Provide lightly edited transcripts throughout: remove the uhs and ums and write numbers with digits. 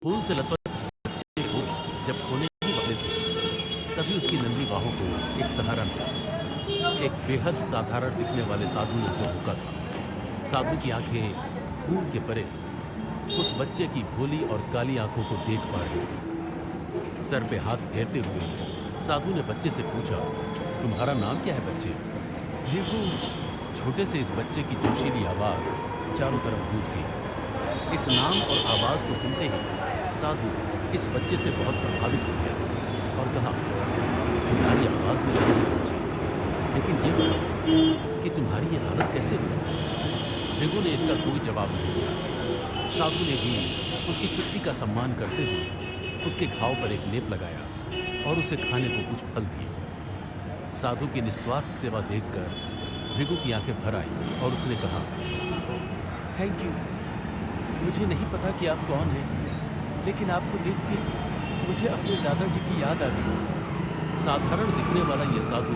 फूल से लतपत उस बच्चे के होश जब खोने ही वाले थे, तभी उसकी नन्ही बाहों को एक सहारा मिला। एक बेहद साधारण दिखने वाले साधु ने उसे रोका था। साधु की आंखें फूल के परे उस बच्चे की भोली और काली आंखों को देख पा रही थी। सर पे हाथ फेरते हुए साधु ने बच्चे से पूछा, तुम्हारा नाम क्या है बच्चे? भृगु। छोटे से इस बच्चे की जोशीली आवाज चारों तरफ गूंज गई। इस नाम और आवाज को सुनते ही साधु इस बच्चे से बहुत प्रभावित हो गया और कहा, तुम्हारी आवाज में दम है बच्चे, लेकिन ये बताओ कि तुम्हारी ये हालत कैसे हुई? भृगु ने इसका कोई जवाब नहीं दिया। साधु ने भी उसकी चुप्पी का सम्मान करते हुए उसके घाव पर एक लेप लगाया और उसे खाने को कुछ फल दिए। साधु की निस्वार्थ सेवा देखकर भृगु की आंखें भर आई और उसने कहा, थैंक यू। मुझे नहीं पता कि आप कौन हैं, लेकिन आपको देख के मुझे अपने दादाजी की याद आ गई। साधारण दिखने वाला ये साधु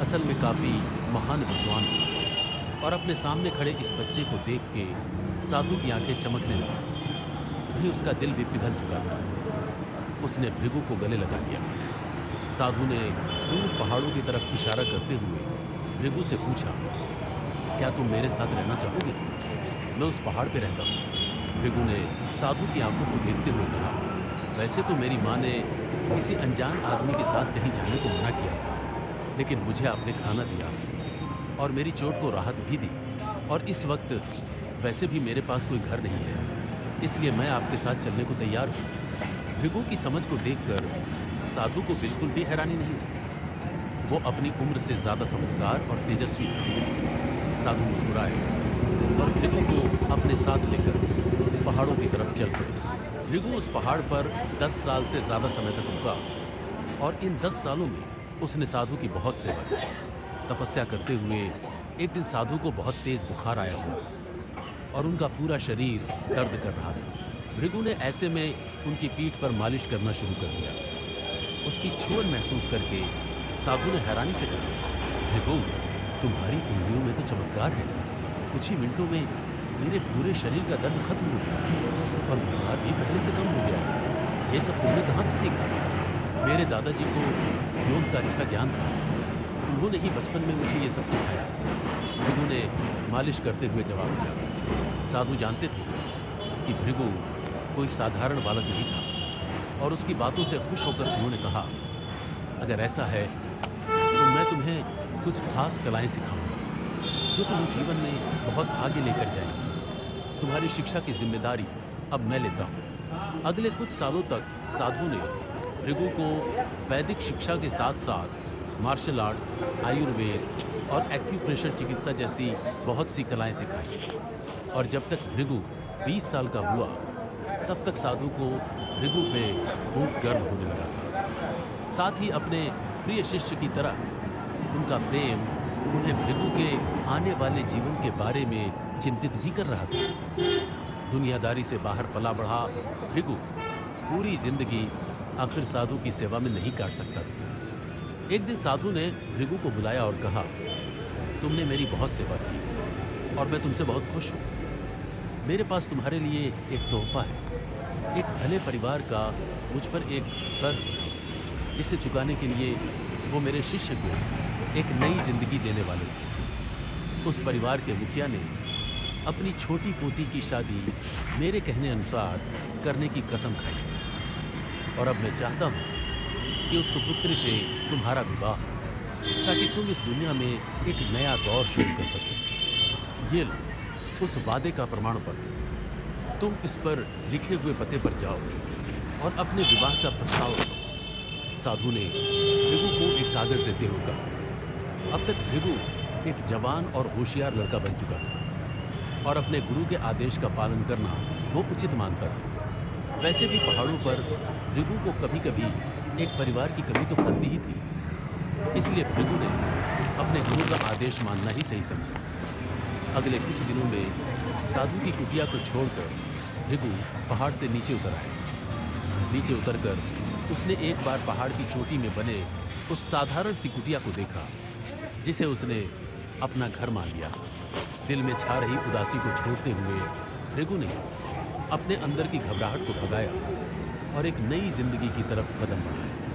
असल में काफी महान विद्वान था और अपने सामने खड़े इस बच्चे को देख के साधु की आंखें चमकने लगी। वहीं उसका दिल भी पिघल चुका था। उसने भृगु को गले लगा लिया। साधु ने दूर पहाड़ों की तरफ इशारा करते हुए भृगु से पूछा, क्या तुम मेरे साथ रहना चाहोगे? मैं उस पहाड़ पे रहता हूँ। भृगु ने साधु की आंखों को देखते हुए कहा, वैसे तो मेरी माँ ने किसी अनजान आदमी के साथ कहीं जाने को मना किया था, लेकिन मुझे आपने खाना दिया और मेरी चोट को राहत भी दी, और इस वक्त वैसे भी मेरे पास कोई घर नहीं है, इसलिए मैं आपके साथ चलने को तैयार हूँ। भृगु की समझ को देखकर साधु को बिल्कुल भी हैरानी नहीं हुई। वो अपनी उम्र से ज्यादा समझदार और तेजस्वी था। साधु मुस्कुराए और भृगु को अपने साथ लेकर पहाड़ों की तरफ चल पड़े। भृगु उस पहाड़ पर 10 साल से ज्यादा समय तक रुका और इन 10 सालों में उसने साधु की बहुत सेवा की। तपस्या करते हुए एक दिन साधु को बहुत तेज बुखार आया हुआ था और उनका पूरा शरीर दर्द कर रहा था। भृगु ने ऐसे में उनकी पीठ पर मालिश करना शुरू कर दिया। उसकी छुअन महसूस करके साधु ने हैरानी से कहा, भृगु, तुम्हारी उंगलियों में तो चमत्कार है। कुछ ही मिनटों में मेरे पूरे शरीर का दर्द खत्म हो गया और बुखार भी पहले से कम हो गया है। ये सब तुमने कहाँ से सीखा? मेरे दादाजी को योग का अच्छा ज्ञान था, उन्होंने ही बचपन में मुझे ये सब सिखाया। भृगु ने मालिश करते हुए जवाब दिया। साधु जानते थे कि भृगु कोई साधारण बालक नहीं था और उसकी बातों से खुश होकर उन्होंने कहा, अगर ऐसा है तो मैं तुम्हें कुछ खास कलाएं सिखाऊंगा जो तुम्हें जीवन में बहुत आगे लेकर जाएंगी। तुम्हारी शिक्षा की जिम्मेदारी अब मैं लेता हूँ। अगले कुछ सालों तक साधु ने भृगु को वैदिक शिक्षा के साथ साथ मार्शल आर्ट्स, आयुर्वेद और एक्यूप्रेशर चिकित्सा जैसी बहुत सी कलाएं सिखाई। और जब तक भृगु 20 साल का हुआ, तब तक साधु को भृगु पे खूब गर्व होने लगा था। साथ ही अपने प्रिय शिष्य की तरह उनका प्रेम उन्हें भृगु के आने वाले जीवन के बारे में चिंतित भी कर रहा था। दुनियादारी से बाहर पला बढ़ा भृगु पूरी जिंदगी आखिर साधु की सेवा में नहीं काट सकता था। एक दिन साधु ने भृगु को बुलाया और कहा, तुमने मेरी बहुत सेवा की और मैं तुमसे बहुत खुश हूँ। मेरे पास तुम्हारे लिए एक तोहफा है। एक भले परिवार का मुझ पर एक कर्ज था, जिसे चुकाने के लिए वो मेरे शिष्य को एक नई जिंदगी देने वाले थे। उस परिवार के मुखिया ने अपनी छोटी पोती की शादी मेरे कहने अनुसार करने की कसम खाई है और अब मैं चाहता हूँ कि उस सुपुत्री से तुम्हारा विवाह हो, ताकि तुम इस दुनिया में एक नया दौर शुरू कर सको। ये लो उस वादे का प्रमाण पत्र। तुम इस पर लिखे हुए पते पर जाओ और अपने विवाह का प्रस्ताव रखो। साधु ने भृगु को एक कागज देते हुए कहा। अब तक भृगु एक जवान और होशियार लड़का बन चुका था और अपने गुरु के आदेश का पालन करना वो उचित मानता था। वैसे भी पहाड़ों पर भृगु को कभी कभी एक परिवार की कमी तो खलती ही थी, इसलिए भृगु ने अपने गुरु का आदेश मानना ही सही समझा। अगले कुछ दिनों में साधु की कुटिया को छोड़कर भृगु पहाड़ से नीचे उतर आया। नीचे उतरकर उसने एक बार पहाड़ की चोटी में बने उस साधारण सी कुटिया को देखा, जिसे उसने अपना घर मान लिया। दिल में छा रही उदासी को छोड़ते हुए भृगु ने अपने अंदर की घबराहट को भगाया और एक नई जिंदगी की तरफ कदम बढ़ाया।